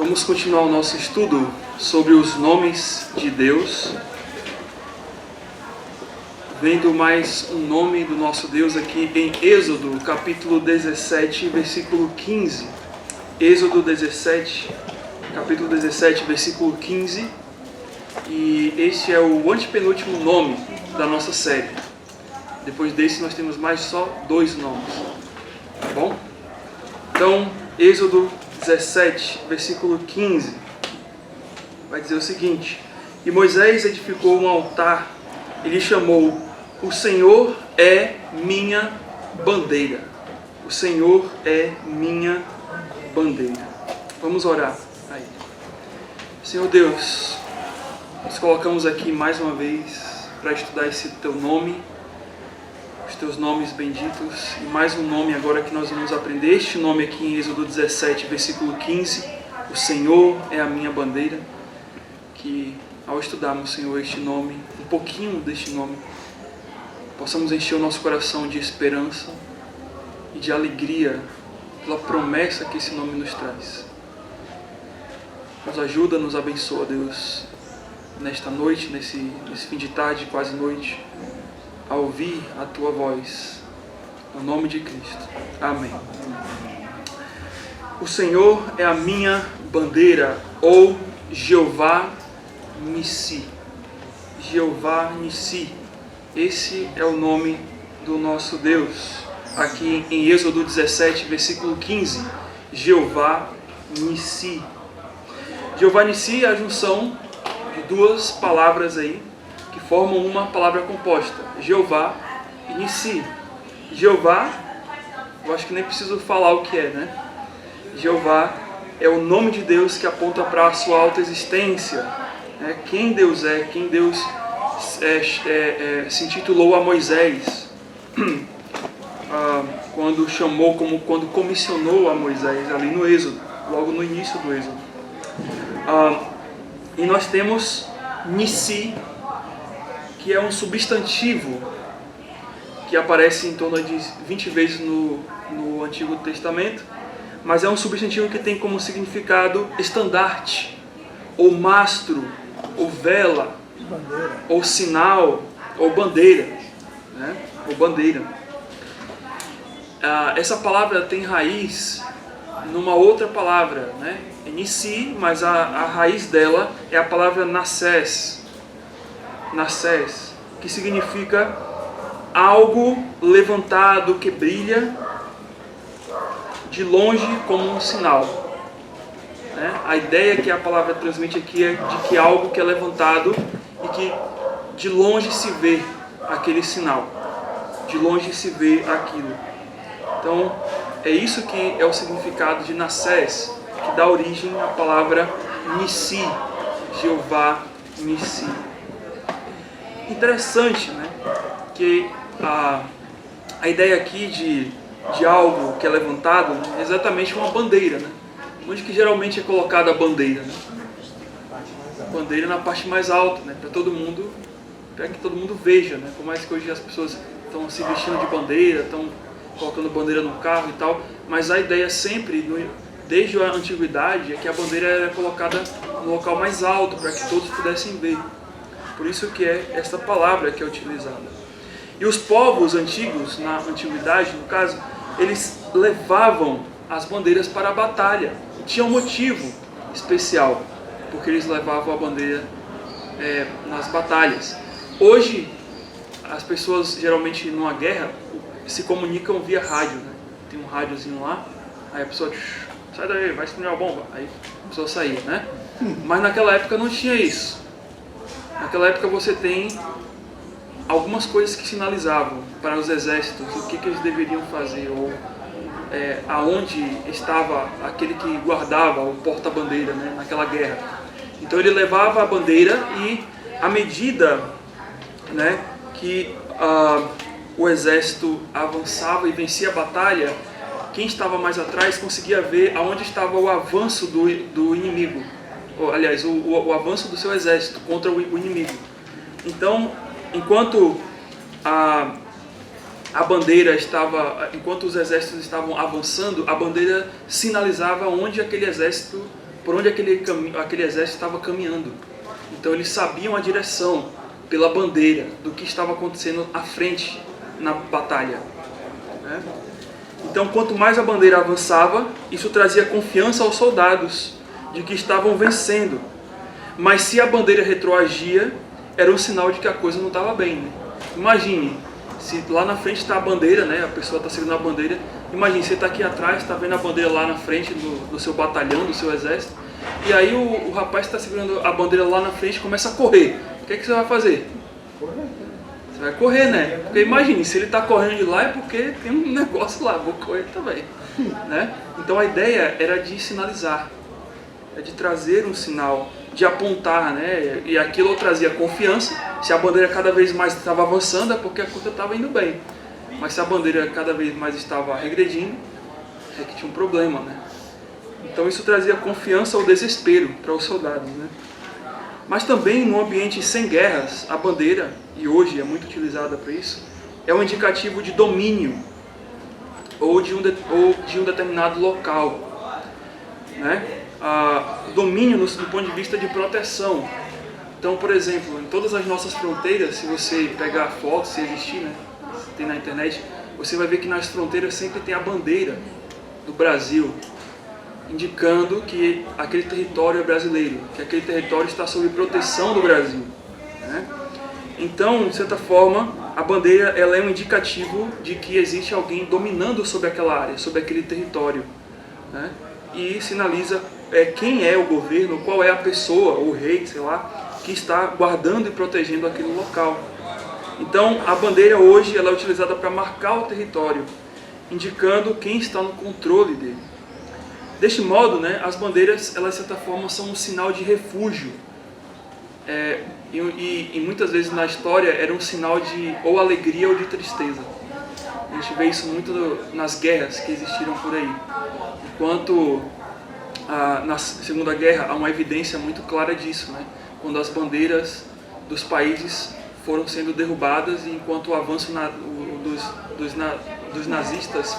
Vamos continuar o nosso estudo sobre os nomes de Deus, vendo mais um nome do nosso Deus aqui em Êxodo, capítulo 17, versículo 15. Êxodo 17, capítulo 17, versículo 15. E este é o antepenúltimo nome da nossa série. Depois desse nós temos mais só 2 nomes. Tá bom? Então, Êxodo 17, versículo 15, vai dizer o seguinte: E Moisés edificou um altar e lhe chamou: O Senhor é minha bandeira. O Senhor é minha bandeira. Vamos orar a Ele. Senhor Deus, nos colocamos aqui mais uma vez para estudar esse Teu nome, os Teus nomes benditos, e mais um nome agora que nós vamos aprender, este nome aqui em Êxodo 17, versículo 15, o Senhor é a minha bandeira, que ao estudarmos, Senhor, este nome, um pouquinho deste nome, possamos encher o nosso coração de esperança e de alegria pela promessa que esse nome nos traz. Nos ajuda, nos abençoa, Deus, nesta noite, nesse fim de tarde, quase noite, a ouvir a Tua voz, no nome de Cristo. Amém. O Senhor é a minha bandeira, ou Jeová Nissi. Jeová Nissi. Esse é o nome do nosso Deus. Aqui em Êxodo 17, versículo 15. Jeová Nissi. Jeová Nissi é a junção de 2 palavras aí, que formam uma palavra composta, Jeová e Nissi. Jeová, eu acho que nem preciso falar o que é, né? Jeová é o nome de Deus que aponta para a sua autoexistência, né? Quem Deus é, quem Deus se intitulou a Moisés, quando comissionou a Moisés, ali no Êxodo, logo no início do Êxodo. E nós temos Nissi, que é um substantivo que aparece em torno de 20 vezes no Antigo Testamento, mas é um substantivo que tem como significado estandarte, ou mastro, ou vela, bandeira, ou sinal, ou bandeira, né? Ou bandeira. Essa palavra tem raiz numa outra palavra, né? É Nissi, mas a raiz dela é a palavra Nassés, que significa algo levantado que brilha de longe como um sinal, né? A ideia que a palavra transmite aqui é de que algo que é levantado e que de longe se vê aquele sinal, de longe se vê aquilo. Então é isso que é o significado de Nassés, que dá origem à palavra Nissi, Jeová Nissi. Interessante, né? Que a ideia aqui de algo que é levantado é exatamente uma bandeira, né? Onde que geralmente é colocada a bandeira, né? Bandeira na parte mais alta, né? Para que todo mundo veja, né? Por mais que hoje as pessoas estão se vestindo de bandeira, estão colocando bandeira no carro e tal, mas a ideia sempre, desde a antiguidade, é que a bandeira era colocada no local mais alto, para que todos pudessem ver. Por isso que é esta palavra que é utilizada. E os povos antigos, na antiguidade, no caso, eles levavam as bandeiras para a batalha. E tinha um motivo especial, porque eles levavam a bandeira nas batalhas. Hoje, as pessoas, geralmente, numa guerra, se comunicam via rádio, né? Tem um rádiozinho lá, aí a pessoa, sai daí, vai explodir a bomba. Aí a pessoa saía, né? Mas naquela época não tinha isso. Naquela época você tem algumas coisas que sinalizavam para os exércitos o que eles deveriam fazer, ou aonde estava aquele que guardava o porta-bandeira, né, naquela guerra. Então ele levava a bandeira e à medida, né, que o exército avançava e vencia a batalha, quem estava mais atrás conseguia ver aonde estava o avanço do inimigo. Aliás, o avanço do seu exército contra o inimigo. Então, enquanto a bandeira enquanto os exércitos estavam avançando, a bandeira sinalizava onde aquele exército por onde aquele exército estava caminhando. Então eles sabiam a direção pela bandeira do que estava acontecendo à frente na batalha, né? Então, quanto mais a bandeira avançava, isso trazia confiança aos soldados de que estavam vencendo. Mas se a bandeira retroagia, era um sinal de que a coisa não estava bem, né? Imagine, se lá na frente está a bandeira, né? A pessoa está segurando a bandeira. Imagine, você está aqui atrás, está vendo a bandeira lá na frente do seu batalhão, do seu exército. E aí o rapaz está segurando a bandeira lá na frente e começa a correr. O que você vai fazer? Você vai correr, né? Porque imagine, se ele está correndo de lá é porque tem um negócio lá, vou correr também, né? Então a ideia era de sinalizar, de trazer um sinal, de apontar, né? E aquilo trazia confiança. Se a bandeira cada vez mais estava avançando é porque a coisa estava indo bem. Mas se a bandeira cada vez mais estava regredindo, é que tinha um problema, né? Então isso trazia confiança ou desespero para os soldados, né? Mas também no ambiente sem guerras, a bandeira, e hoje é muito utilizada para isso, é um indicativo de domínio ou de um determinado local, né? Domínio do ponto de vista de proteção. Então, por exemplo, em todas as nossas fronteiras, se você pegar fotos, se existir, né? Se tem na internet, você vai ver que nas fronteiras sempre tem a bandeira do Brasil, indicando que aquele território é brasileiro, que aquele território está sob proteção do Brasil, né? Então, de certa forma, a bandeira ela é um indicativo de que existe alguém dominando sobre aquela área, sobre aquele território, né? E sinaliza quem é o governo, qual é a pessoa, o rei, sei lá, que está guardando e protegendo aquele local. Então, a bandeira hoje ela é utilizada para marcar o território, indicando quem está no controle dele. Deste modo, né, as bandeiras, elas de certa forma são um sinal de refúgio. E muitas vezes na história era um sinal de ou alegria ou de tristeza. A gente vê isso muito nas guerras que existiram por aí. Enquanto na Segunda Guerra há uma evidência muito clara disso, né? Quando as bandeiras dos países foram sendo derrubadas e enquanto o avanço dos nazistas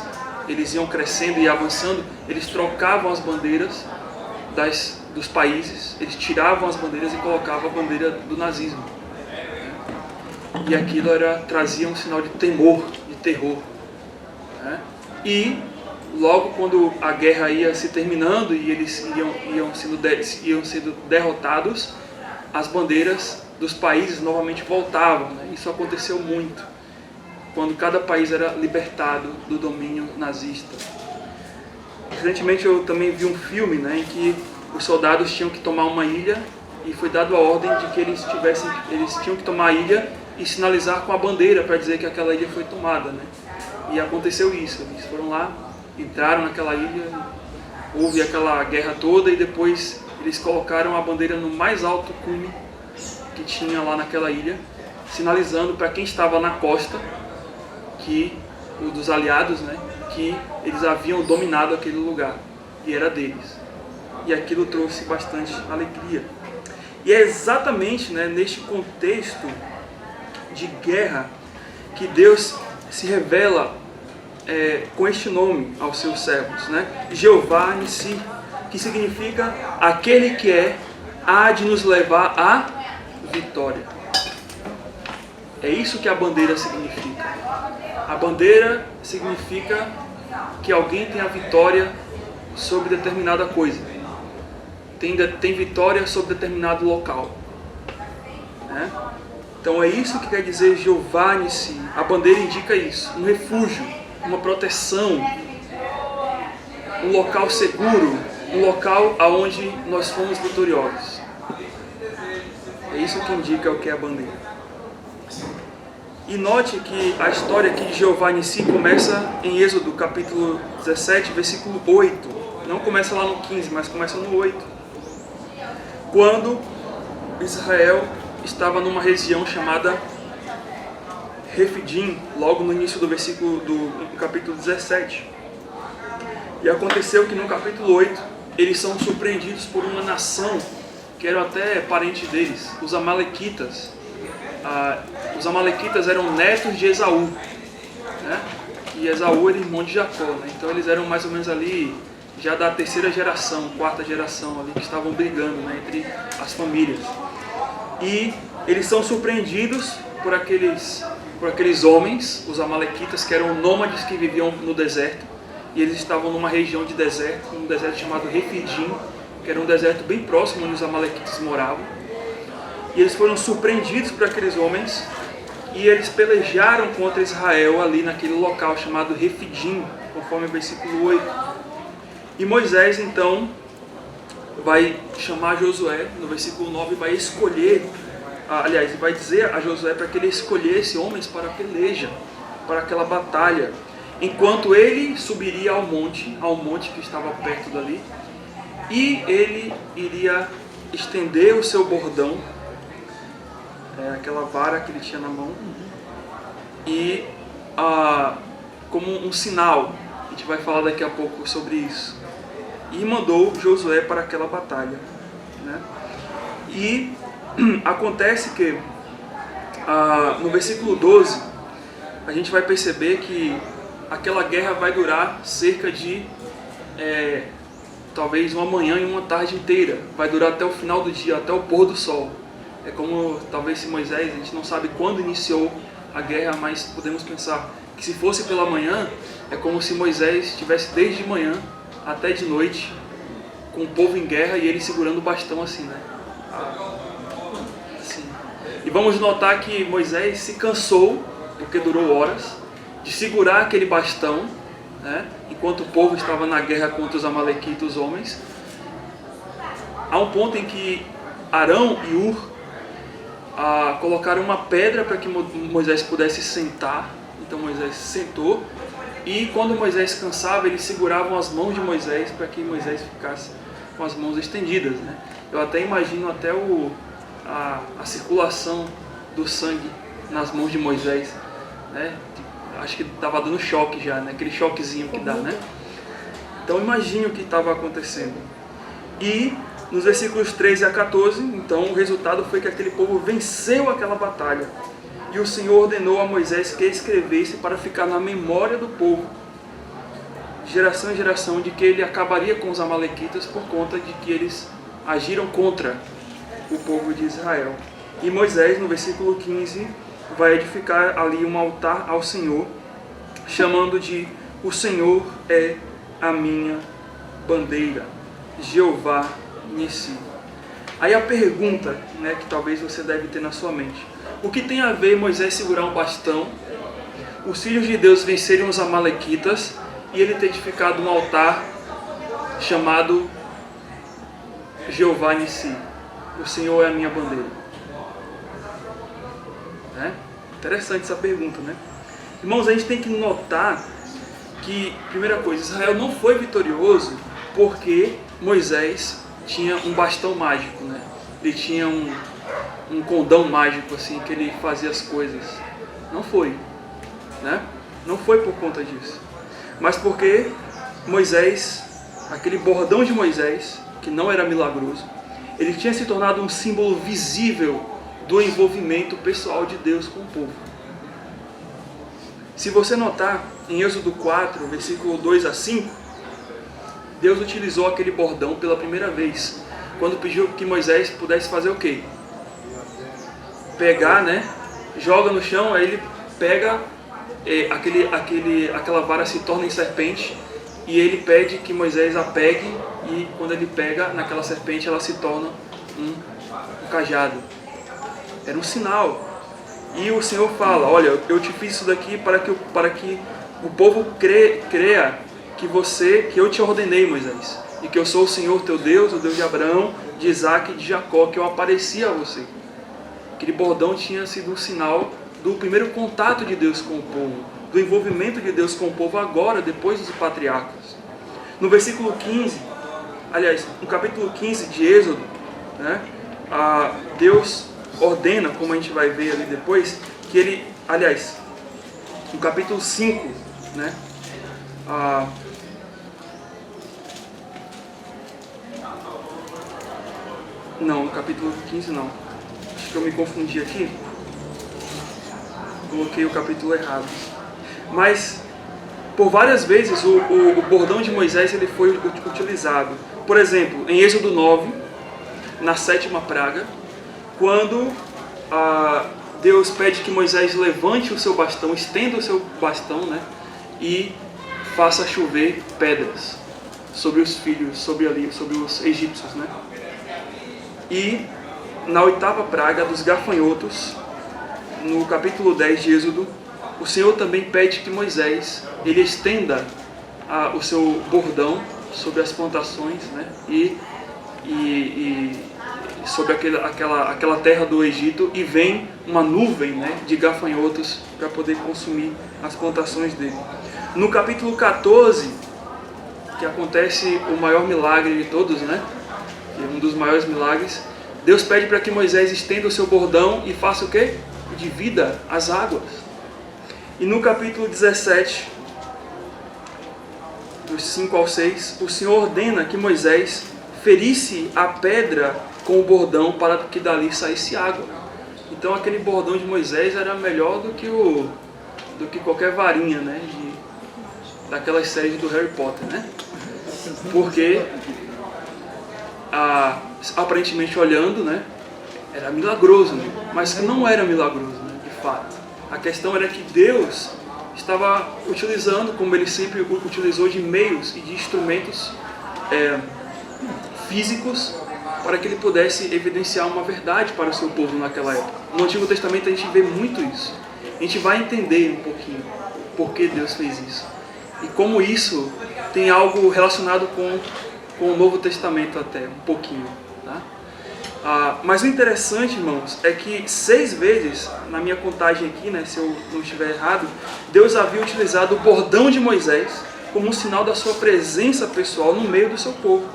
eles iam crescendo e avançando, eles trocavam as bandeiras dos países, eles tiravam as bandeiras e colocavam a bandeira do nazismo. E aquilo trazia um sinal de temor, de terror, né? E logo quando a guerra ia se terminando e eles iam sendo derrotados, as bandeiras dos países novamente voltavam, né? Isso aconteceu muito quando cada país era libertado do domínio nazista. Recentemente eu também vi um filme, né, em que os soldados tinham que tomar uma ilha e foi dado a ordem de que eles tinham que tomar a ilha e sinalizar com a bandeira para dizer que aquela ilha foi tomada, né? E aconteceu isso, eles foram lá, entraram naquela ilha, houve aquela guerra toda e depois eles colocaram a bandeira no mais alto cume que tinha lá naquela ilha, sinalizando para quem estava na costa dos aliados, né, que eles haviam dominado aquele lugar e era deles. E aquilo trouxe bastante alegria. E é exatamente, né, neste contexto de guerra que Deus se revela com este nome aos seus servos, né? Jeová Nissi, que significa aquele que há de nos levar à vitória. É isso que a bandeira significa. A bandeira significa que alguém tem a vitória sobre determinada coisa. Tem vitória sobre determinado local, né? Então é isso que quer dizer Jeová Nissi. A bandeira indica isso, um refúgio, uma proteção, um local seguro, um local aonde nós fomos vitoriosos. É isso que indica o que é a bandeira. E note que a história aqui de Jeová Nissi começa em Êxodo capítulo 17, versículo 8. Não começa lá no 15, mas começa no 8. Quando Israel estava numa região chamada Refidim, logo no início do versículo do capítulo 17. E aconteceu que no capítulo 8, eles são surpreendidos por uma nação que era até parente deles, os Amalequitas. Os Amalequitas eram netos de Esaú, né? E Esaú era irmão de Jacó, né? Então eles eram mais ou menos ali já da terceira geração, quarta geração ali, que estavam brigando, né, entre as famílias. E eles são surpreendidos por aqueles homens, os amalequitas, que eram nômades que viviam no deserto. E eles estavam numa região de deserto, um deserto chamado Refidim, que era um deserto bem próximo onde os amalequitas moravam. E eles foram surpreendidos por aqueles homens e eles pelejaram contra Israel ali naquele local chamado Refidim, conforme o versículo 8. E Moisés então vai chamar Josué, no versículo 9, vai escolher, aliás, vai dizer a Josué para que ele escolhesse homens para a peleja, para aquela batalha, enquanto ele subiria ao monte que estava perto dali, e ele iria estender o seu bordão, aquela vara que ele tinha na mão, e como um sinal, a gente vai falar daqui a pouco sobre isso, e mandou Josué para aquela batalha, né? E acontece que no versículo 12 a gente vai perceber que aquela guerra vai durar cerca de talvez uma manhã e uma tarde inteira, vai durar até o final do dia, até o pôr do sol. É como talvez se Moisés, a gente não sabe quando iniciou a guerra, mas podemos pensar que se fosse pela manhã, é como se Moisés estivesse desde manhã até de noite com o povo em guerra e ele segurando o bastão assim, né? Assim. E vamos notar que Moisés se cansou, porque durou horas, de segurar aquele bastão, né? Enquanto o povo estava na guerra contra os amalequitas, os homens. Há um ponto em que Arão e Ur colocaram uma pedra para que Moisés pudesse sentar. Então Moisés sentou, e quando Moisés cansava, eles seguravam as mãos de Moisés para que Moisés ficasse com as mãos estendidas, né? Eu até imagino até a circulação do sangue nas mãos de Moisés, né? Acho que estava dando choque já, né? Aquele choquezinho que dá, né? Então imagine o que estava acontecendo. E nos versículos 13 a 14, então o resultado foi que aquele povo venceu aquela batalha. E o Senhor ordenou a Moisés que escrevesse para ficar na memória do povo, de geração em geração, de que ele acabaria com os amalequitas por conta de que eles agiram contra o povo de Israel. E Moisés, no versículo 15, vai edificar ali um altar ao Senhor, chamando de "O Senhor é a minha bandeira, Jeová Nissi". Aí a pergunta, né, que talvez você deve ter na sua mente: o que tem a ver Moisés segurar um bastão, os filhos de Deus vencerem os amalequitas e ele ter edificado um altar chamado Jeová Nissi? O Senhor é a minha bandeira. Interessante essa pergunta, né? Irmãos, a gente tem que notar que, primeira coisa, Israel não foi vitorioso porque Moisés tinha um bastão mágico, né? Ele tinha um condão mágico, assim, que ele fazia as coisas. Não foi, né? Não foi por conta disso. Mas porque Moisés, aquele bordão de Moisés, que não era milagroso, ele tinha se tornado um símbolo visível do envolvimento pessoal de Deus com o povo. Se você notar, em Êxodo 4, versículo 2 a 5, Deus utilizou aquele bordão pela primeira vez, quando pediu que Moisés pudesse fazer o quê? Pegar, né? Joga no chão, aí ele pega, aquela vara se torna em serpente, e ele pede que Moisés a pegue, e quando ele pega naquela serpente, ela se torna um cajado. Era um sinal. E o Senhor fala: olha, eu te fiz isso daqui para que o povo creia que eu te ordenei, Moisés, e que eu sou o Senhor teu Deus, o Deus de Abraão, de Isaac e de Jacó, que eu apareci a você. Aquele bordão tinha sido um sinal do primeiro contato de Deus com o povo, do envolvimento de Deus com o povo agora, depois dos patriarcas. No versículo 15, aliás, no capítulo 15 de Êxodo, né, Deus ordena, como a gente vai ver ali depois, que ele, aliás, no capítulo 5, né, não, no capítulo 15 não, acho que eu me confundi aqui, coloquei o capítulo errado, mas por várias vezes o bordão de Moisés ele foi utilizado. Por exemplo, em Êxodo 9, na 7ª praga, quando Deus pede que Moisés levante o seu bastão, estenda o seu bastão, né, e faça chover pedras sobre os filhos, sobre os egípcios, né? E na 8ª praga dos gafanhotos, no capítulo 10 de Êxodo, o Senhor também pede que Moisés ele estenda o seu bordão sobre as plantações, né? E sobre aquela terra do Egito, e vem uma nuvem, né, de gafanhotos para poder consumir as plantações dele. No capítulo 14, que acontece o maior milagre de todos, né? Um dos maiores milagres, Deus pede para que Moisés estenda o seu bordão e faça o quê? Divida as águas. E no capítulo 17, dos 5 ao 6, o Senhor ordena que Moisés ferisse a pedra com o bordão para que dali saísse água. Então aquele bordão de Moisés era melhor do que qualquer varinha, né, daquelas séries do Harry Potter, né? Porque aparentemente olhando, né, era milagroso, né? Mas não era milagroso, né, de fato. A questão era que Deus estava utilizando, como Ele sempre utilizou, de meios e de instrumentos físicos para que Ele pudesse evidenciar uma verdade para o seu povo naquela época. No Antigo Testamento a gente vê muito isso. A gente vai entender um pouquinho por que Deus fez isso e como isso tem algo relacionado com o Novo Testamento até, um pouquinho, tá? Mas o interessante, irmãos, é que 6 vezes, na minha contagem aqui, né, se eu não estiver errado, Deus havia utilizado o bordão de Moisés como um sinal da sua presença pessoal no meio do seu povo.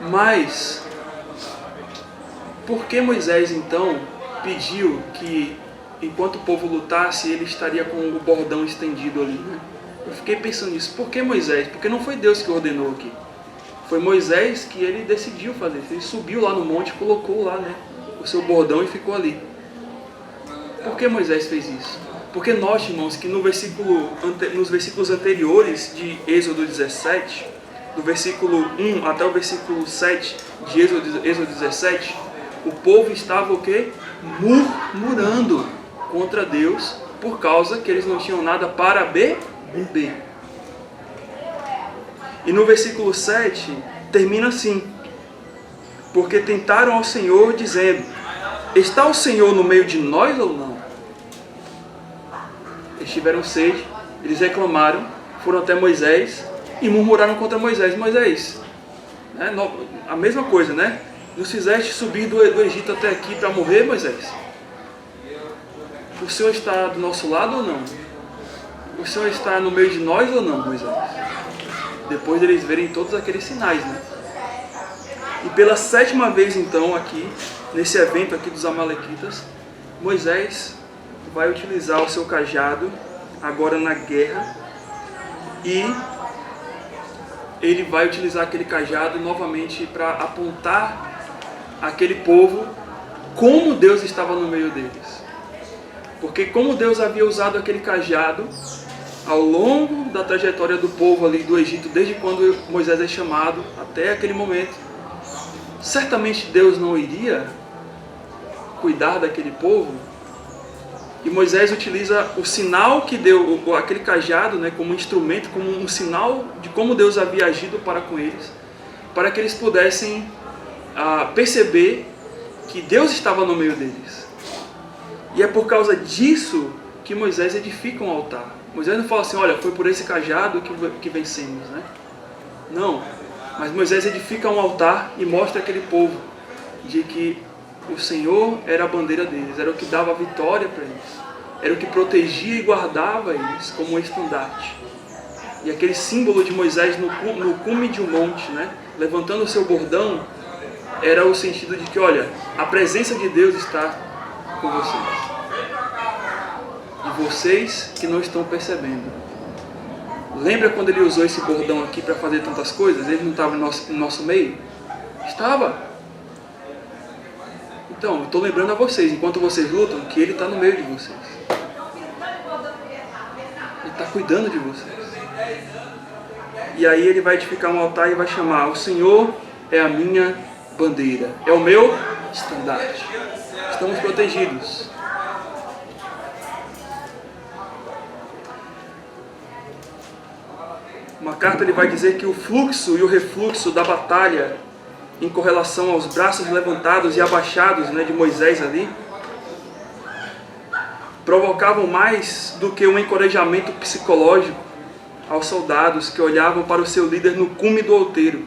Mas, por que Moisés então pediu que, enquanto o povo lutasse, ele estaria com o bordão estendido ali, né? Eu fiquei pensando nisso. Por que Moisés? Porque não foi Deus que ordenou aqui. Foi Moisés que ele decidiu fazer isso. Ele subiu lá no monte, colocou lá, né, o seu bordão e ficou ali. Por que Moisés fez isso? Porque note, irmãos, que nos versículos anteriores de Êxodo 17, do versículo 1 até o versículo 7 de Êxodo 17, o povo estava o quê? Murmurando contra Deus por causa que eles não tinham nada para beber. E no versículo 7 termina assim: porque tentaram ao Senhor dizendo: está o Senhor no meio de nós ou não? Eles tiveram sede, eles reclamaram, foram até Moisés e murmuraram contra Moisés. Moisés, né, a mesma coisa, né? Nos fizeste subir do Egito até aqui para morrer, Moisés? O Senhor está do nosso lado ou não? O Senhor está no meio de nós ou não, Moisés? Depois deles verem todos aqueles sinais, né? E pela 7ª vez então aqui, nesse evento aqui dos Amalequitas, Moisés vai utilizar o seu cajado agora na guerra, e ele vai utilizar aquele cajado novamente para apontar aquele povo como Deus estava no meio deles. Porque como Deus havia usado aquele cajado ao longo da trajetória do povo ali do Egito, desde quando Moisés é chamado até aquele momento, certamente Deus não iria cuidar daquele povo. E Moisés utiliza o sinal que deu, aquele cajado, né, como um instrumento, como um sinal de como Deus havia agido para com eles, para que eles pudessem perceber que Deus estava no meio deles. E é por causa disso que Moisés edifica um altar. Moisés não fala assim: olha, foi por esse cajado que vencemos, né? Não, mas Moisés edifica um altar e mostra àquele povo de que o Senhor era a bandeira deles, era o que dava a vitória para eles, era o que protegia e guardava eles como um estandarte. E aquele símbolo de Moisés no cume de um monte, né, levantando o seu bordão, era o sentido de que, olha, a presença de Deus está com vocês. E vocês que não estão percebendo. Lembra quando ele usou esse bordão aqui para fazer tantas coisas? Ele não estava no nosso meio? Estava. Então, eu estou lembrando a vocês, enquanto vocês lutam, que ele está no meio de vocês. cuidando de vocês. E aí ele vai edificar um altar e vai chamar: o Senhor é a minha bandeira, é o meu estandarte. Estamos protegidos. Uma carta ele vai dizer que o fluxo e o refluxo da batalha, em correlação aos braços levantados e abaixados, de Moisés ali, provocavam mais do que um encorajamento psicológico aos soldados que olhavam para o seu líder no cume do outeiro.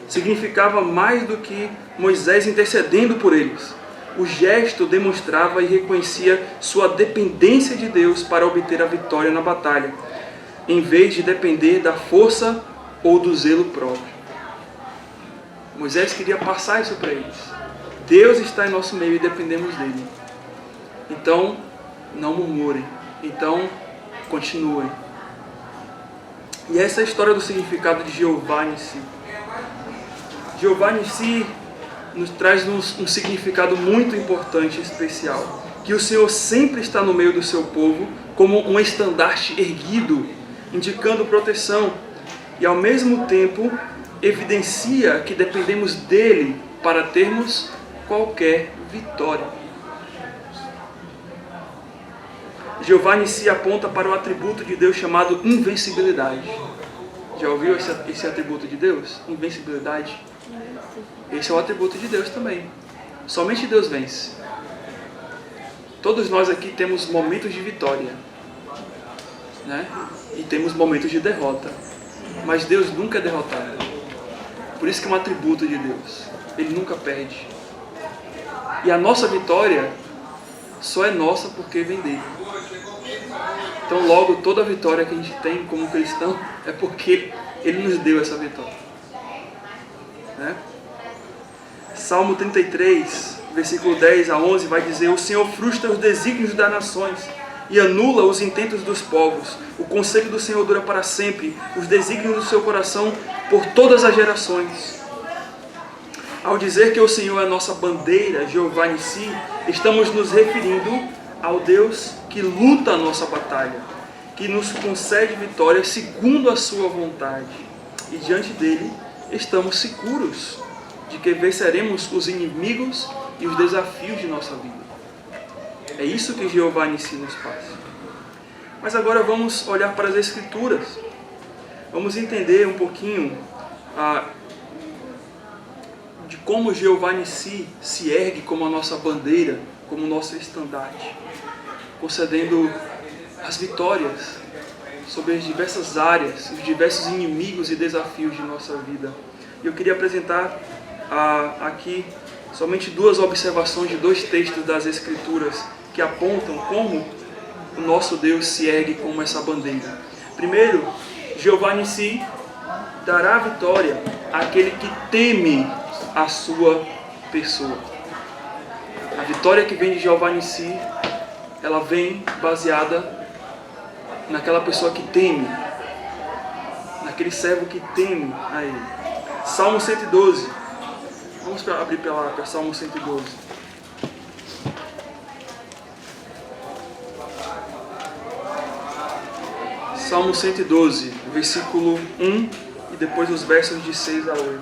Significava mais do que Moisés intercedendo por eles. O gesto demonstrava e reconhecia sua dependência de Deus para obter a vitória na batalha, em vez de depender da força ou do zelo próprio. Moisés queria passar isso para eles. Deus está em nosso meio e dependemos dele. Então, não murmurem. Então, continuem. E essa é a história do significado de Jeová Nissi. Jeová Nissi nos traz um significado muito importante e especial. Que o Senhor sempre está no meio do seu povo como um estandarte erguido, indicando proteção. E ao mesmo tempo evidencia que dependemos dele para termos qualquer vitória. Jeová Nissi aponta para o atributo de Deus chamado invencibilidade. Já ouviu esse atributo de Deus? Invencibilidade. Esse é o atributo de Deus também. Somente Deus vence. Todos nós aqui temos momentos de vitória, e temos momentos de derrota. Mas Deus nunca é derrotado. Por isso que é um atributo de Deus. Ele nunca perde. E a nossa vitória só é nossa porque vem dele. Então logo toda a vitória que a gente tem como cristão é porque ele nos deu essa vitória. Salmo 33, versículo 10 a 11 vai dizer: o Senhor frustra os desígnios das nações e anula os intentos dos povos. O conselho do Senhor dura para sempre, os desígnios do seu coração por todas as gerações. Ao dizer que o Senhor é a nossa bandeira, Jeová Nissi, estamos nos referindo ao Deus que luta a nossa batalha, que nos concede vitória segundo a sua vontade. E diante dele estamos seguros de que venceremos os inimigos e os desafios de nossa vida. É isso que Jeová Nissi nos passa. Mas agora vamos olhar para as Escrituras. Vamos entender um pouquinho de como Jeová Nissi se ergue como a nossa bandeira, como o nosso estandarte, concedendo as vitórias sobre as diversas áreas, os diversos inimigos e desafios de nossa vida. E eu queria apresentar aqui somente duas observações de dois textos das Escrituras que apontam como o nosso Deus se ergue como essa bandeira. Primeiro, Jeová Nissi dará vitória àquele que teme a sua pessoa. A vitória que vem de Jeová Nissi, ela vem baseada naquela pessoa que teme, naquele servo que teme a ele. Salmo 112. Vamos abrir para Salmo 112. Salmo 112, versículo 1 e depois os versos de 6 a 8.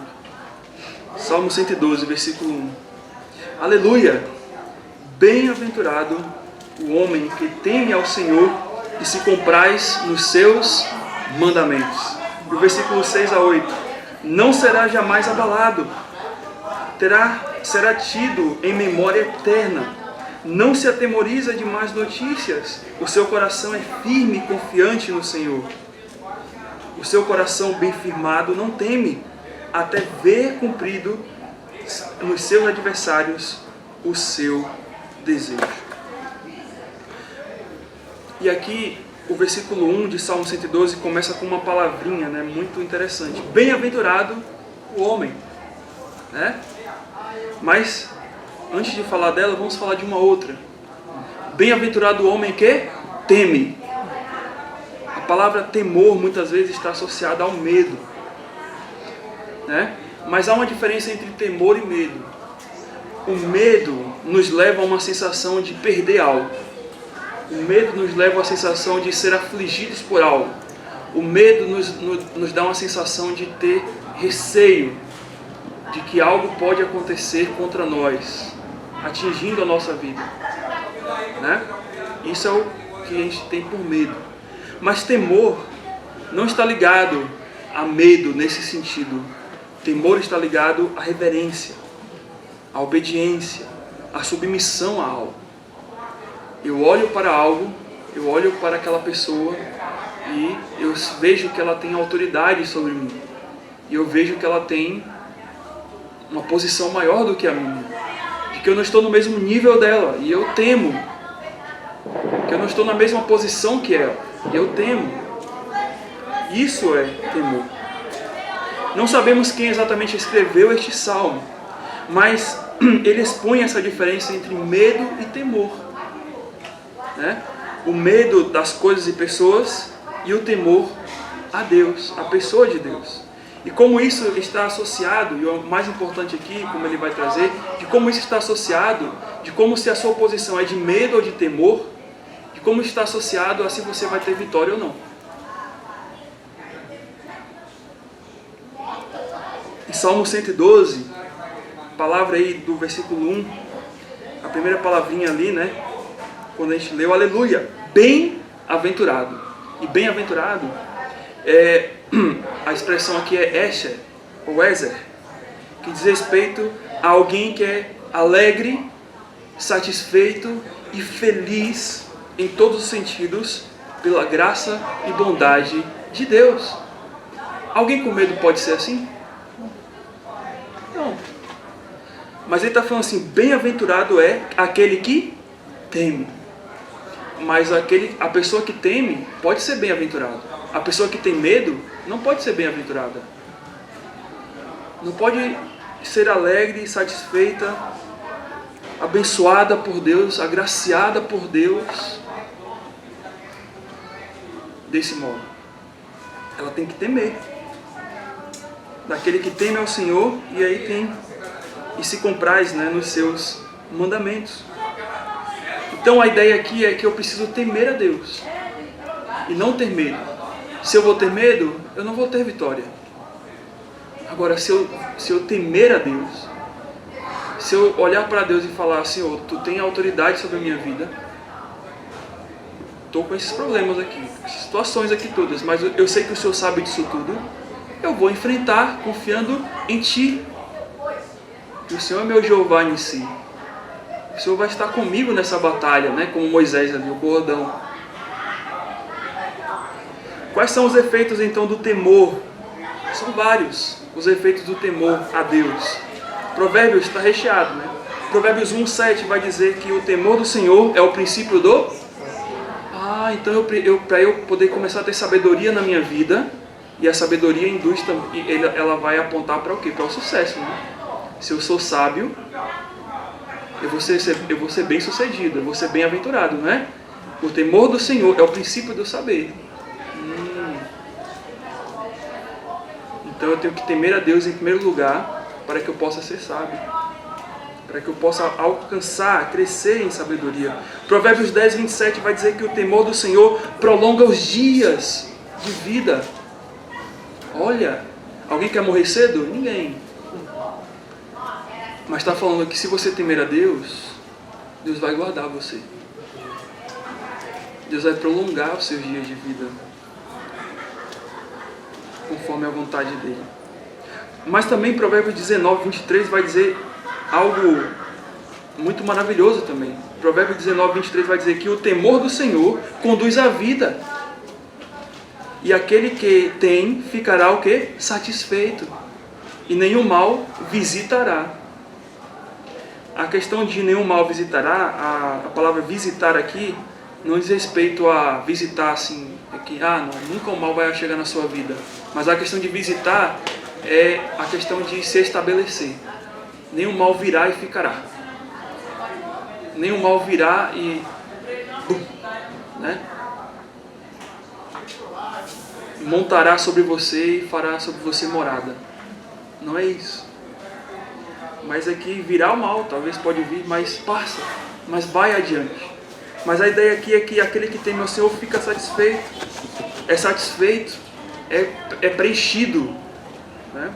Salmo 112, versículo 1. Aleluia! Bem-aventurado o homem que teme ao Senhor e se compraz nos seus mandamentos. E o versículo 6 a 8. Não será jamais abalado, será tido em memória eterna. Não se atemoriza de más notícias, o seu coração é firme e confiante no Senhor. O seu coração bem firmado não teme, até ver cumprido nos seus adversários o seu desejo. E aqui o versículo 1 de Salmo 112 começa com uma palavrinha, muito interessante. Bem-aventurado o homem. Mas antes de falar dela, vamos falar de uma outra. Bem-aventurado o homem que teme. A palavra temor muitas vezes está associada ao medo. Mas há uma diferença entre temor e medo. O medo nos leva a uma sensação de perder algo. O medo nos leva à sensação de ser afligidos por algo. O medo nos dá uma sensação de ter receio de que algo pode acontecer contra nós, atingindo a nossa vida, né? Isso é o que a gente tem por medo. Mas temor não está ligado a medo nesse sentido. Temor está ligado à reverência, à obediência, à submissão a algo. Eu olho para algo, eu olho para aquela pessoa e eu vejo que ela tem autoridade sobre mim. E eu vejo que ela tem uma posição maior do que a minha. De que eu não estou no mesmo nível dela. E eu temo. Que eu não estou na mesma posição que ela. E eu temo. Isso é temor. Não sabemos quem exatamente escreveu este salmo. Mas ele expõe essa diferença entre medo e temor. Né? O medo das coisas e pessoas e o temor a Deus, a pessoa de Deus. E como isso está associado, e o mais importante aqui, como ele vai trazer, de como isso está associado, de como se a sua posição é de medo ou de temor, de como está associado a se você vai ter vitória ou não. Em Salmo 112, palavra aí do versículo 1, a primeira palavrinha ali, né? Quando a gente leu, aleluia, bem-aventurado. E bem-aventurado, a expressão aqui é Esher, ou Ezer, que diz respeito a alguém que é alegre, satisfeito e feliz em todos os sentidos pela graça e bondade de Deus. Alguém com medo pode ser assim? Não. Mas ele está falando assim, bem-aventurado é aquele que teme. Mas a pessoa que teme pode ser bem-aventurada. A pessoa que tem medo não pode ser bem-aventurada. Não pode ser alegre, satisfeita, abençoada por Deus, agraciada por Deus desse modo. Ela tem que temer. Daquele que teme ao Senhor e aí tem e se compraz, né, nos seus mandamentos. Então a ideia aqui é que eu preciso temer a Deus e não ter medo. Se eu vou ter medo, eu não vou ter vitória. Agora, se eu temer a Deus, se eu olhar para Deus e falar, Senhor, Tu tem autoridade sobre a minha vida, estou com esses problemas aqui, essas situações aqui todas, mas eu sei que o Senhor sabe disso tudo, eu vou enfrentar confiando em Ti. Que o Senhor é meu Jeová em si. O Senhor vai estar comigo nessa batalha, né? Como Moisés ali, o bordão. Quais são os efeitos então do temor? São vários os efeitos do temor a Deus. Provérbios está recheado, né? Provérbios 1:7 vai dizer que o temor do Senhor é o princípio do... então para eu poder começar a ter sabedoria na minha vida, e a sabedoria induz, ela vai apontar para o quê? Para o sucesso, né? Se eu sou sábio, eu vou ser bem sucedido, eu vou ser bem aventurado, não é? O temor do Senhor é o princípio do saber. Então eu tenho que temer a Deus em primeiro lugar, para que eu possa ser sábio, para que eu possa alcançar, crescer em sabedoria. Provérbios 10:27 vai dizer que o temor do Senhor prolonga os dias de vida. Olha, alguém quer morrer cedo? Ninguém. Mas está falando que se você temer a Deus, Deus vai guardar você. Deus vai prolongar os seus dias de vida, conforme a vontade dele. Mas também Provérbios 19:23 vai dizer algo muito maravilhoso também. Provérbios 19:23 vai dizer que o temor do Senhor conduz à vida. E aquele que tem ficará o quê? Satisfeito. E nenhum mal visitará. A questão de nenhum mal visitará, a palavra visitar aqui não diz respeito a visitar assim, que nunca o mal vai chegar na sua vida. Mas a questão de visitar é a questão de se estabelecer. Nenhum mal virá e ficará. Nenhum mal virá e... né? montará sobre você e fará sobre você morada. Não é isso. Mas aqui virá o mal, talvez pode vir, mas passa, mas vai adiante. Mas a ideia aqui é que aquele que teme ao Senhor fica satisfeito, é satisfeito, é preenchido, né?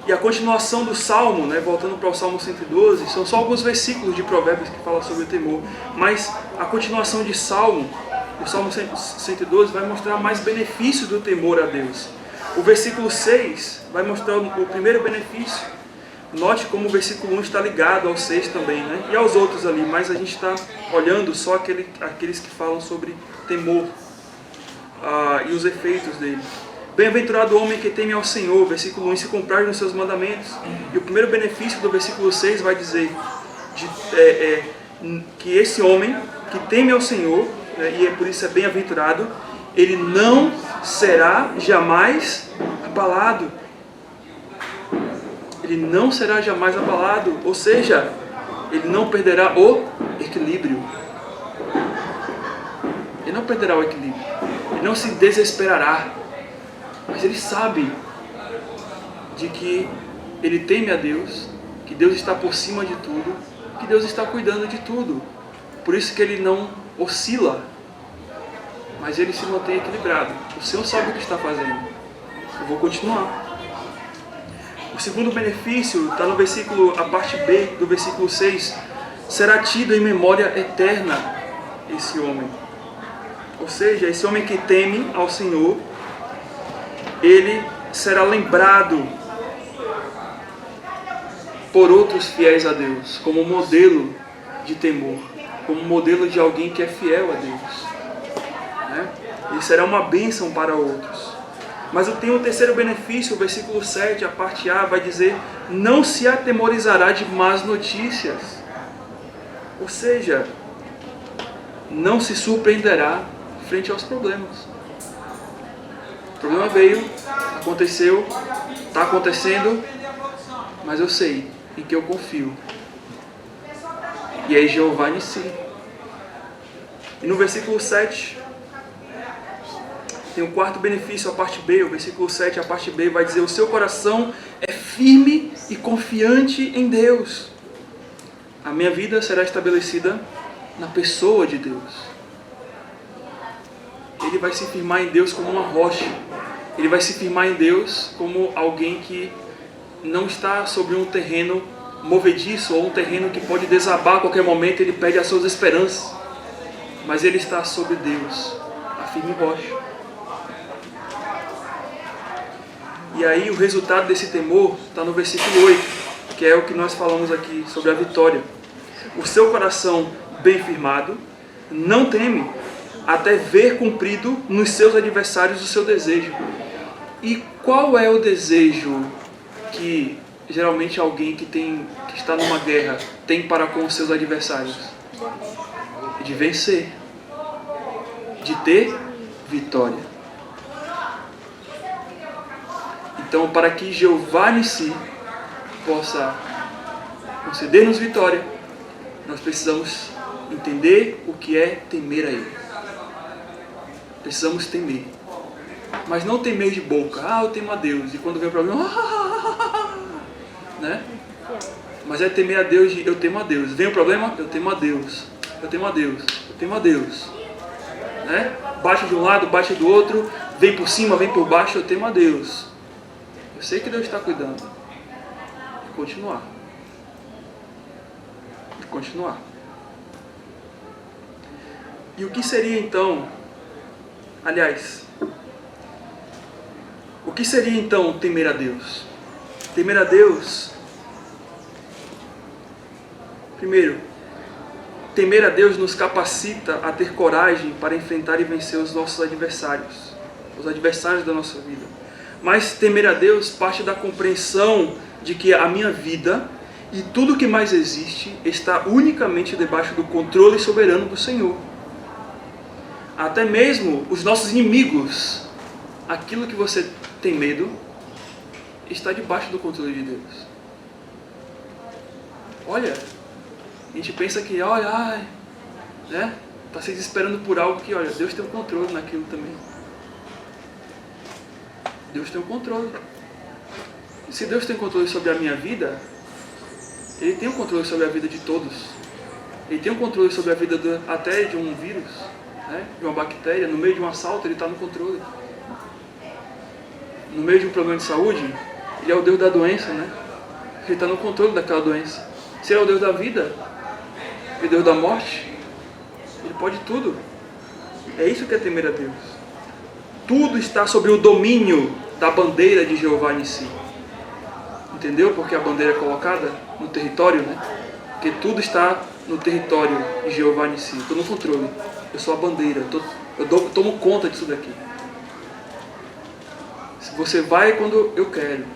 E a continuação do Salmo, né, voltando para o Salmo 112, são só alguns versículos de Provérbios que falam sobre o temor, mas a continuação de Salmo, o Salmo 112, vai mostrar mais benefícios do temor a Deus. O versículo 6 vai mostrar o primeiro benefício. Note como o versículo 1 está ligado ao 6 também, né? E aos outros ali, mas a gente está olhando só aqueles que falam sobre temor e os efeitos dele. Bem-aventurado o homem que teme ao Senhor, versículo 1, se comprar nos seus mandamentos. E o primeiro benefício do versículo 6 vai dizer que esse homem que teme ao Senhor, né, e por isso é bem-aventurado, ele não será jamais abalado. Ele não será jamais abalado, ou seja, ele não perderá o equilíbrio. Ele não perderá o equilíbrio. Ele não se desesperará. Mas ele sabe de que ele teme a Deus, que Deus está por cima de tudo, que Deus está cuidando de tudo. Por isso que ele não oscila, mas ele se mantém equilibrado. O Senhor sabe o que está fazendo. Eu vou continuar. O segundo benefício está no versículo, a parte B do versículo 6. Será tido em memória eterna esse homem. Ou seja, esse homem que teme ao Senhor, ele será lembrado por outros fiéis a Deus, como modelo de temor, como modelo de alguém que é fiel a Deus, né? Ele será uma bênção para outros. Mas eu tenho o terceiro benefício, o versículo 7, a parte A, vai dizer: não se atemorizará de más notícias. Ou seja, não se surpreenderá frente aos problemas. O problema veio, aconteceu, está acontecendo, mas eu sei em que eu confio. E aí Jeová Nissi. E no versículo 7, tem o quarto benefício, a parte B, o versículo 7, a parte B, vai dizer: o seu coração é firme e confiante em Deus. A minha vida será estabelecida na pessoa de Deus. Ele vai se firmar em Deus como uma rocha. Ele vai se firmar em Deus como alguém que não está sobre um terreno movediço ou um terreno que pode desabar a qualquer momento. Ele perde as suas esperanças. Mas ele está sobre Deus, a firme rocha. E aí o resultado desse temor está no versículo 8, que é o que nós falamos aqui sobre a vitória. O seu coração bem firmado não teme, até ver cumprido nos seus adversários o seu desejo. E qual é o desejo que geralmente alguém que está numa guerra tem para com os seus adversários? De vencer, de ter vitória. Então, para que Jeová Nissi possa conceder-nos vitória, nós precisamos entender o que é temer a Ele. Precisamos temer. Mas não temer de boca. Eu temo a Deus. E quando vem o problema, né? Mas é temer a Deus de eu temo a Deus. Vem o problema, eu temo a Deus. Eu temo a Deus. Eu temo a Deus. Né? Bate de um lado, bate do outro. Vem por cima, vem por baixo. Eu temo a Deus. Eu sei que Deus está cuidando. E continuar. E continuar. E o que seria então... Aliás, o que seria então temer a Deus? Temer a Deus, primeiro, temer a Deus nos capacita a ter coragem para enfrentar e vencer os nossos adversários, os adversários da nossa vida. Mas temer a Deus parte da compreensão de que a minha vida e tudo o que mais existe está unicamente debaixo do controle soberano do Senhor. Até mesmo os nossos inimigos, aquilo que você tem medo, está debaixo do controle de Deus. Olha, a gente pensa que, né? Está se desesperando por algo que, olha, Deus tem um controle naquilo também. Deus tem um controle. E se Deus tem controle sobre a minha vida, Ele tem um controle sobre a vida de todos. Ele tem um controle sobre a vida até de um vírus, né? De uma bactéria. No meio de um assalto, ele está no controle. No meio de um problema de saúde, ele é o Deus da doença, né? Ele está no controle daquela doença. Se ele é o Deus da vida, e Deus da morte, ele pode tudo. É isso que é temer a Deus. Tudo está sob o domínio da bandeira de Jeová Nissi. Entendeu? Porque a bandeira é colocada no território, né? Porque tudo está no território de Jeová Nissi. Estou no controle. Eu sou a bandeira. Eu tomo conta disso daqui. Se você vai quando eu quero,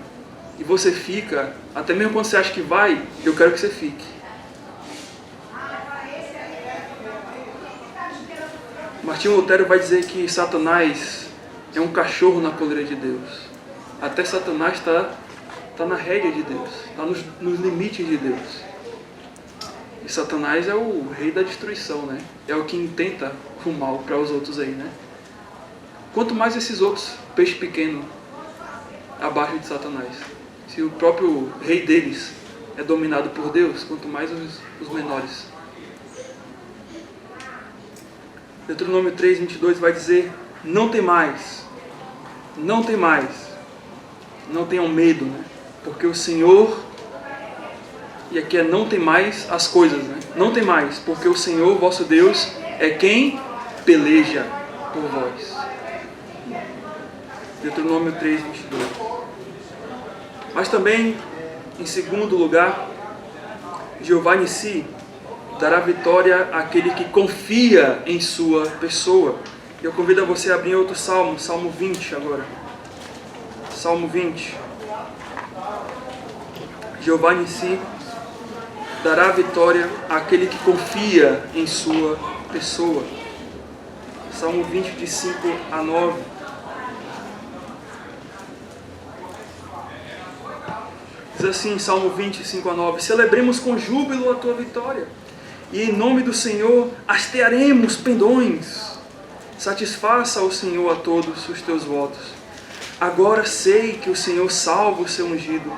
e você fica, até mesmo quando você acha que vai, eu quero que você fique. Martinho Lutero vai dizer que Satanás é um cachorro na coleira de Deus. Até Satanás está na rédea de Deus, está nos limites de Deus. E Satanás é o rei da destruição, né? É o que intenta o mal para os outros aí, né? Quanto mais esses outros peixes pequenos abaixo de Satanás. Se o próprio rei deles é dominado por Deus, quanto mais os menores. Deuteronômio 3, 22 vai dizer: não temais, não temais, não tenham medo, né? Porque o Senhor, e aqui é não temais as coisas, né? Não temais, porque o Senhor vosso Deus é quem peleja por vós. Deuteronômio 3, 22. Mas também, em segundo lugar, Jeová Nissi dará vitória àquele que confia em sua pessoa. Eu convido a você a abrir outro salmo, Salmo 20 agora. Salmo 20. Jeová Nissi dará vitória àquele que confia em sua pessoa. Salmo 20, de 5 a 9. Diz assim, Salmo 20, 5 a 9: celebremos com júbilo a tua vitória, e em nome do Senhor hastearemos pendões. Satisfaça o Senhor a todos os teus votos. Agora sei que o Senhor salva o seu ungido,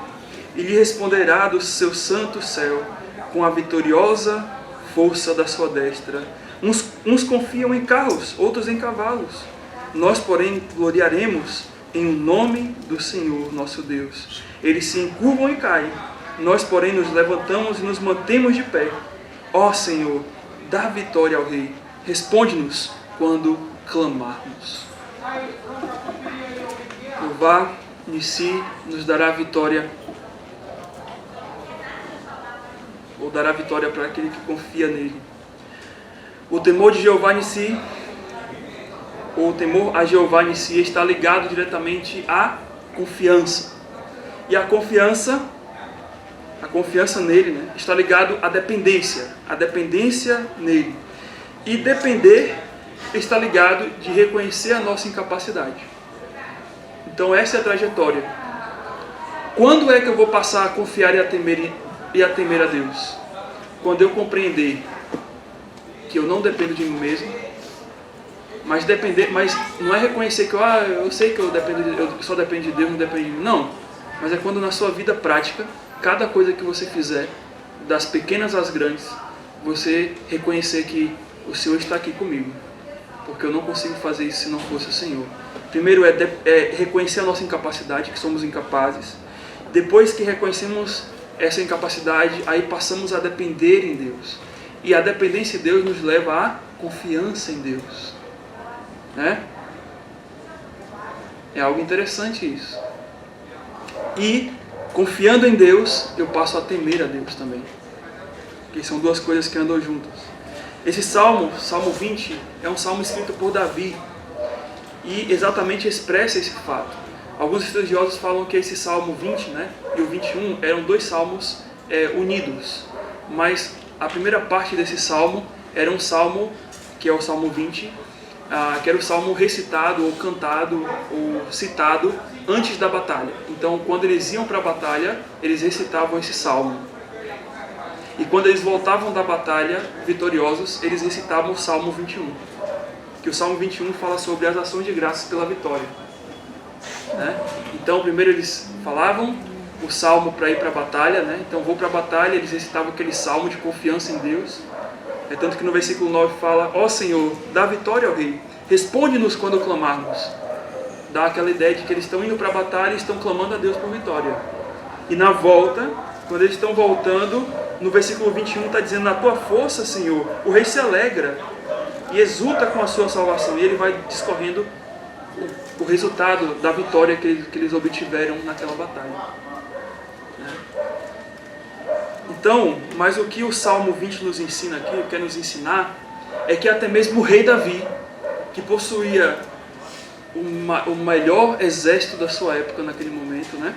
e lhe responderá do seu santo céu, com a vitoriosa força da sua destra. Uns confiam em carros, outros em cavalos. Nós, porém, gloriaremos em o nome do Senhor nosso Deus. Eles se encurvam e caem, nós, porém, nos levantamos e nos mantemos de pé. Ó Senhor, dá vitória ao Rei. Responde-nos quando clamarmos. Jeová Nissi nos dará vitória, ou dará vitória para aquele que confia nele. O temor de Jeová Nissi, ou o temor a Jeová Nissi, está ligado diretamente à confiança. E a confiança nele, né, está ligado à dependência nele. E depender está ligado de reconhecer a nossa incapacidade. Então essa é a trajetória. Quando é que eu vou passar a confiar e a temer a Deus? Quando eu compreender que eu não dependo de mim mesmo, mas não é reconhecer que eu sei que eu só dependo de Deus, não dependo de mim. Não, mas é quando na sua vida prática, cada coisa que você fizer, das pequenas às grandes, você reconhecer que o Senhor está aqui comigo, porque eu não consigo fazer isso se não fosse o Senhor. Primeiro é reconhecer a nossa incapacidade, que somos incapazes. Depois que reconhecemos essa incapacidade, aí passamos a depender em Deus. E a dependência em Deus nos leva à confiança em Deus, né? É algo interessante isso. E confiando em Deus, eu passo a temer a Deus também. Que são duas coisas que andam juntas. Esse salmo, Salmo 20, é um salmo escrito por Davi. E exatamente expressa esse fato. Alguns estudiosos falam que esse Salmo 20, né, e o 21 eram dois salmos unidos. Mas a primeira parte desse salmo era um salmo, que é o Salmo 20, que era o salmo recitado, ou cantado, ou citado antes da batalha. Então, quando eles iam para a batalha, eles recitavam esse salmo. E quando eles voltavam da batalha, vitoriosos, eles recitavam o Salmo 21. Que o Salmo 21 fala sobre as ações de graças pela vitória, né? Então, primeiro eles falavam o salmo para ir para a batalha, né? Então, vou para a batalha, eles recitavam aquele salmo de confiança em Deus. É tanto que no versículo 9 fala: ó Senhor, dá vitória ao rei, responde-nos quando clamarmos. Dá aquela ideia de que eles estão indo para a batalha e estão clamando a Deus por vitória. E na volta, quando eles estão voltando, no versículo 21 está dizendo: na tua força, Senhor, o rei se alegra e exulta com a sua salvação. E ele vai discorrendo o resultado da vitória que eles obtiveram naquela batalha. Então, mas o que o Salmo 20 nos ensina aqui, quer nos ensinar, é que até mesmo o rei Davi, que possuía o melhor exército da sua época naquele momento, né?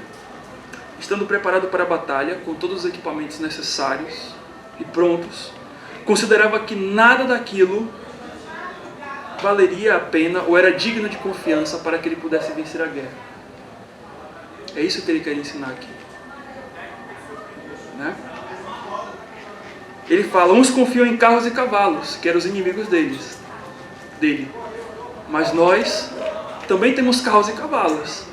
Estando preparado para a batalha, com todos os equipamentos necessários e prontos, considerava que nada daquilo valeria a pena ou era digno de confiança para que ele pudesse vencer a guerra. É isso que ele quer ensinar aqui. Né? Ele fala: uns confiam em carros e cavalos, que eram os inimigos dele. Mas nós também temos carros e cavalos,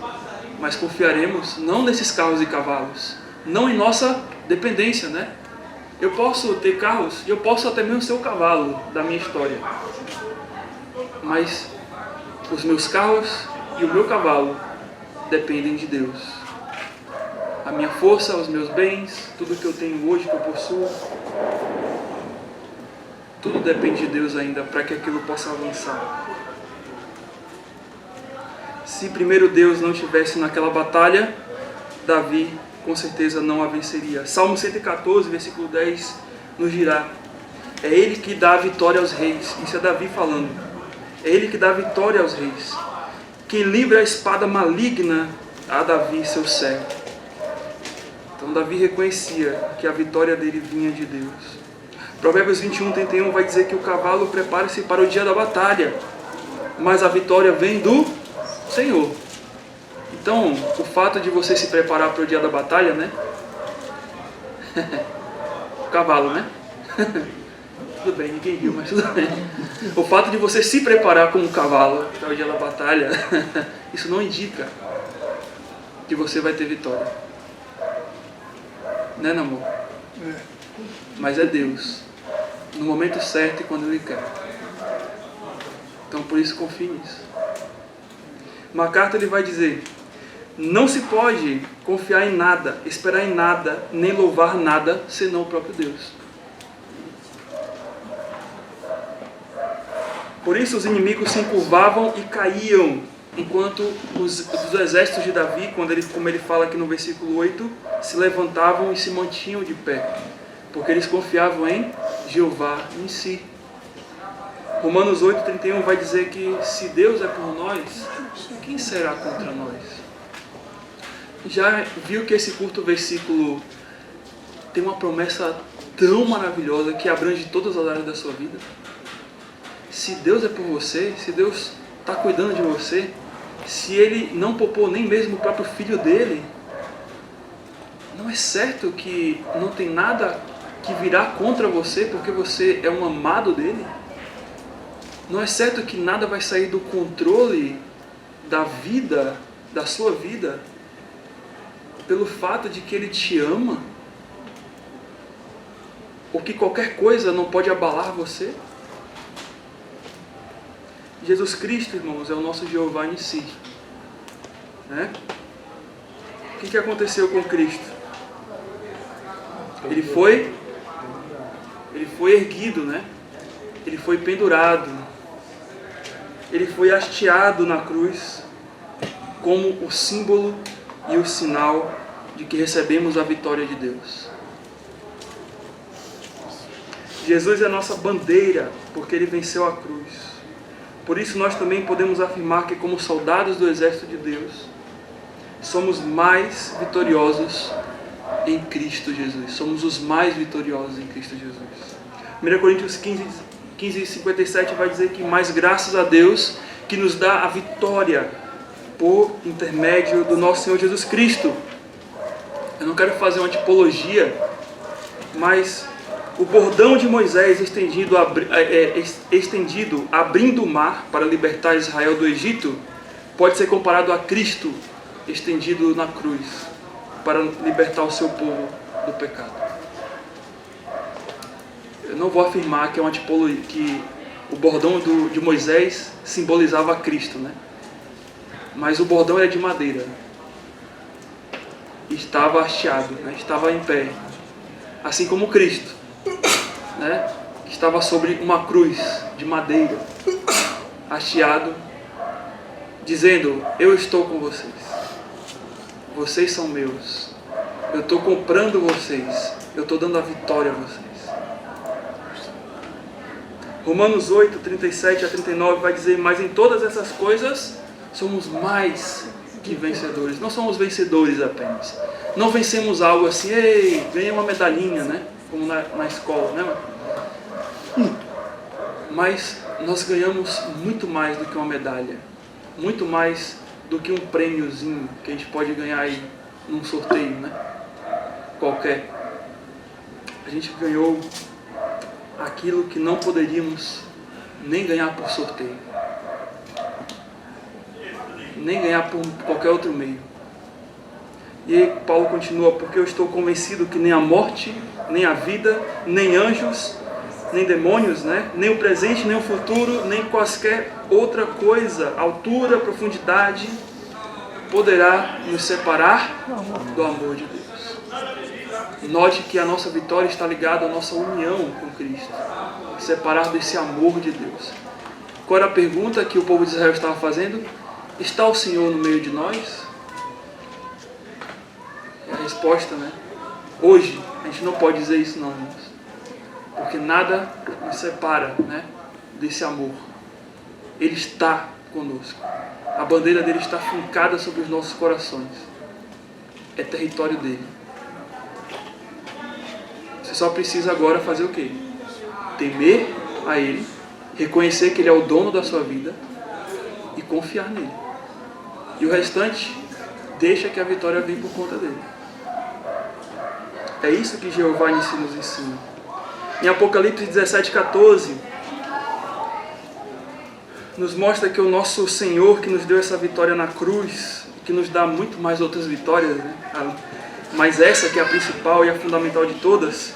mas confiaremos não nesses carros e cavalos, não em nossa dependência, né? Eu posso ter carros e eu posso até mesmo ser o cavalo da minha história, mas os meus carros e o meu cavalo dependem de Deus. A minha força, os meus bens, tudo que eu tenho hoje, que eu possuo, tudo depende de Deus ainda para que aquilo possa avançar. Se primeiro Deus não estivesse naquela batalha, Davi com certeza não a venceria. Salmo 114, versículo 10 nos dirá: é Ele que dá a vitória aos reis. Isso é Davi falando. É Ele que dá a vitória aos reis. Quem livra a espada maligna a Davi, seu servo. Então Davi reconhecia que a vitória dele vinha de Deus. Provérbios 21, 31 vai dizer que o cavalo prepara-se para o dia da batalha, mas a vitória vem do Senhor. Então, o fato de você se preparar para o dia da batalha, né? O cavalo, né? Tudo bem, ninguém viu, mas tudo bem. O fato de você se preparar como um cavalo para o dia da batalha, isso não indica que você vai ter vitória. Né, amor? Mas é Deus, no momento certo e quando Ele quer. Então, por isso, confie nisso. MacArthur ele vai dizer: não se pode confiar em nada, esperar em nada, nem louvar nada, senão o próprio Deus. Por isso os inimigos se encurvavam e caíam, enquanto os exércitos de Davi, como ele fala aqui no versículo 8, se levantavam e se mantinham de pé, porque eles confiavam em Jeová em si. Romanos 8,31 vai dizer que se Deus é por nós, quem será contra nós? Já viu que esse curto versículo tem uma promessa tão maravilhosa que abrange todas as áreas da sua vida? Se Deus é por você, se Deus está cuidando de você, se Ele não poupou nem mesmo o próprio filho dele, não é certo que não tem nada que virá contra você porque você é um amado dele? Não é certo que nada vai sair do controle da vida, da sua vida, pelo fato de que Ele te ama? Ou que qualquer coisa não pode abalar você? Jesus Cristo, irmãos, é o nosso Jeová Nissi. Né? O que aconteceu com Cristo? Ele foi erguido, né? Ele foi pendurado. Ele foi hasteado na cruz como o símbolo e o sinal de que recebemos a vitória de Deus. Jesus é a nossa bandeira, porque Ele venceu a cruz. Por isso nós também podemos afirmar que, como soldados do exército de Deus, somos mais vitoriosos em Cristo Jesus. Somos os mais vitoriosos em Cristo Jesus. 1 Coríntios 15:57 vai dizer que mais graças a Deus que nos dá a vitória por intermédio do nosso Senhor Jesus Cristo. Eu não quero fazer uma tipologia, mas o bordão de Moisés estendido abrindo o mar para libertar Israel do Egito pode ser comparado a Cristo estendido na cruz para libertar o seu povo do pecado. Eu não vou afirmar que é uma tipologia, que o bordão de Moisés simbolizava Cristo, né? Mas o bordão era de madeira. Estava hasteado, né? Estava em pé. Assim como Cristo, né? Estava sobre uma cruz de madeira, hasteado, dizendo: eu estou com vocês. Vocês são meus. Eu estou comprando vocês. Eu estou dando a vitória a vocês. Romanos 8, 37 a 39 vai dizer: mas em todas essas coisas somos mais que vencedores. Não somos vencedores apenas. Não vencemos algo assim, ei, ganhei uma medalhinha, né? Como na escola, né? Mas nós ganhamos muito mais do que uma medalha. Muito mais do que um prêmiozinho que a gente pode ganhar aí num sorteio, né? Qualquer. A gente ganhou aquilo que não poderíamos nem ganhar por sorteio, nem ganhar por qualquer outro meio. E aí Paulo continua: porque eu estou convencido que nem a morte, nem a vida, nem anjos, nem demônios, né? Nem o presente, nem o futuro, nem quaisquer outra coisa, altura, profundidade, poderá nos separar do amor de Deus. Note que a nossa vitória está ligada à nossa união com Cristo, separar desse amor de Deus. Qual era a pergunta que o povo de Israel estava fazendo? Está o Senhor no meio de nós? E a resposta, né? Hoje, a gente não pode dizer isso não, irmãos. Porque nada nos separa, né, desse amor. Ele está conosco. A bandeira dele está fincada sobre os nossos corações. É território dele. Você só precisa agora fazer o quê? Temer a ele, reconhecer que ele é o dono da sua vida e confiar nele. E o restante, deixa que a vitória venha por conta dele. É isso que Jeová nos ensina. Em Apocalipse 17:14, nos mostra que o nosso Senhor, que nos deu essa vitória na cruz, que nos dá muito mais outras vitórias, né? Mas essa, que é a principal e a fundamental de todas,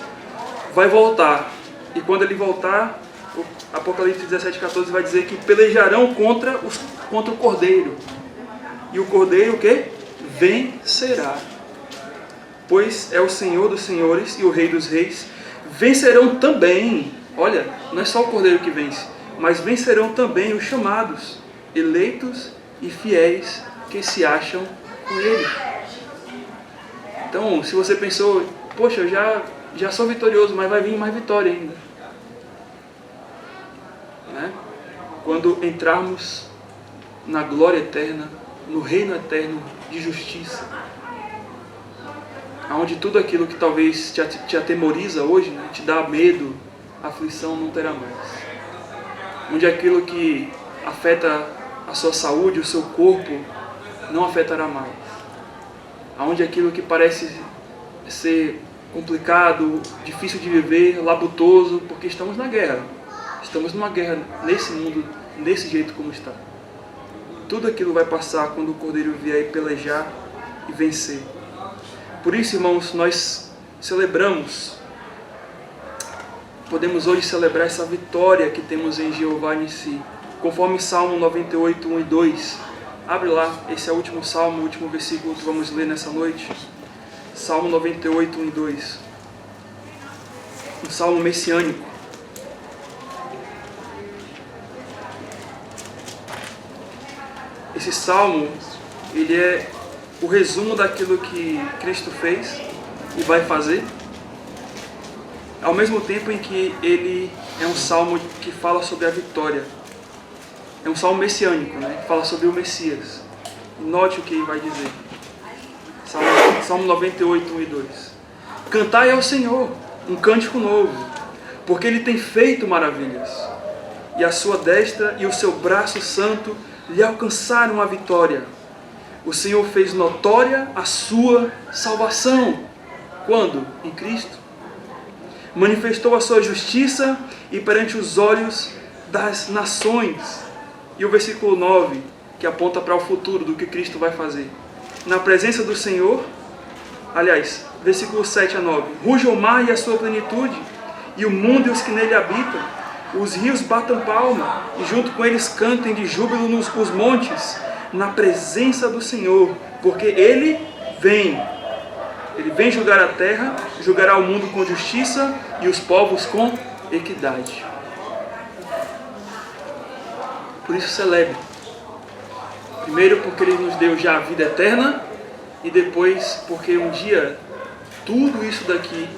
vai voltar. E quando ele voltar, o Apocalipse 17:14 vai dizer que pelejarão contra o Cordeiro. E o Cordeiro o quê? Vencerá. Pois é o Senhor dos senhores e o Rei dos reis. Vencerão também, olha, não é só o Cordeiro que vence, mas vencerão também os chamados, eleitos e fiéis que se acham com ele. Então, se você pensou, poxa, eu já sou vitorioso, mas vai vir mais vitória ainda, né? Quando entrarmos na glória eterna, no reino eterno de justiça, onde tudo aquilo que talvez te atemoriza hoje, né, te dá medo, aflição, não terá mais. Onde aquilo que afeta a sua saúde, o seu corpo, não afetará mais. Onde aquilo que parece ser complicado, difícil de viver, labutoso, porque estamos na guerra. Estamos numa guerra nesse mundo, desse jeito como está. Tudo aquilo vai passar quando o Cordeiro vier e pelejar e vencer. Por isso, irmãos, nós celebramos, podemos hoje celebrar essa vitória que temos em Jeová em si, conforme Salmo 98, 1 e 2. Abre lá, esse é o último salmo, o último versículo que vamos ler nessa noite. Salmo 98, 1 e 2. Um salmo messiânico. Esse salmo, ele é o resumo daquilo que Cristo fez e vai fazer, ao mesmo tempo em que ele é um salmo que fala sobre a vitória. É um salmo messiânico, né? Que fala sobre o Messias. Note o que ele vai dizer. Salmo 98, 1 e 2. Cantai ao Senhor um cântico novo, porque Ele tem feito maravilhas, e a sua destra e o seu braço santo lhe alcançaram a vitória. O Senhor fez notória a sua salvação. Quando? Em Cristo. Manifestou a sua justiça e perante os olhos das nações. E o versículo 9, que aponta para o futuro do que Cristo vai fazer. Na presença do Senhor, aliás, versículo 7 a 9. Ruja o mar e a sua plenitude, e o mundo e os que nele habitam. Os rios batam palma, e junto com eles cantem de júbilo os montes, na presença do Senhor, porque Ele vem julgar a terra, julgará o mundo com justiça e os povos com equidade. Por isso celebre. Primeiro porque Ele nos deu já a vida eterna, e depois porque um dia tudo isso daqui,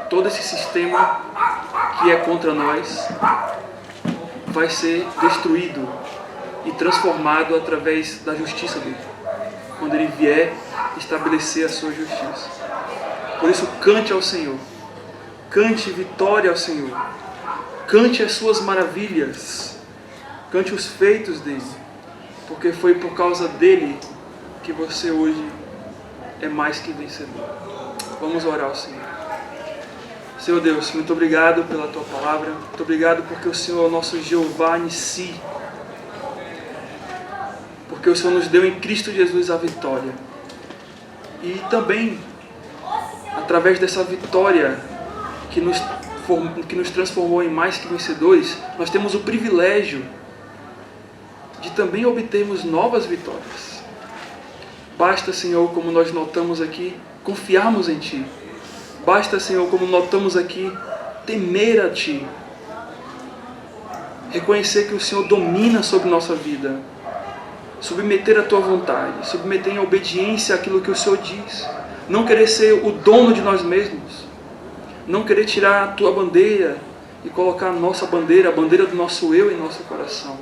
todo esse sistema que é contra nós, vai ser destruído e transformado através da justiça dele, quando ele vier estabelecer a sua justiça. Por isso, cante ao Senhor, cante vitória ao Senhor, cante as suas maravilhas, cante os feitos dele, porque foi por causa dele que você hoje é mais que vencedor. Vamos orar ao Senhor. Senhor Deus, muito obrigado pela Tua palavra, muito obrigado porque o Senhor é o nosso Jeová Nissi, porque o Senhor nos deu em Cristo Jesus a vitória. E também, através dessa vitória que nos transformou em mais que vencedores, nós temos o privilégio de também obtermos novas vitórias. Basta, Senhor, como nós notamos aqui, confiarmos em Ti. Basta, Senhor, como notamos aqui, temer a Ti. Reconhecer que o Senhor domina sobre nossa vida. Submeter a Tua vontade. Submeter em obediência àquilo que o Senhor diz. Não querer ser o dono de nós mesmos. Não querer tirar a Tua bandeira e colocar a nossa bandeira, a bandeira do nosso eu em nosso coração.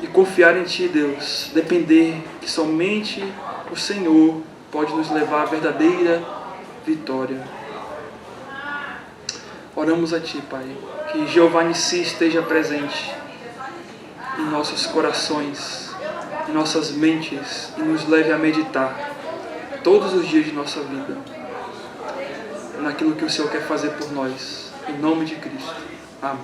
E confiar em Ti, Deus. Depender que somente o Senhor pode nos levar à verdadeira vitória. Oramos a Ti, Pai, que Jeová Nissi esteja presente em nossos corações, em nossas mentes, e nos leve a meditar todos os dias de nossa vida naquilo que o Senhor quer fazer por nós, em nome de Cristo. Amém.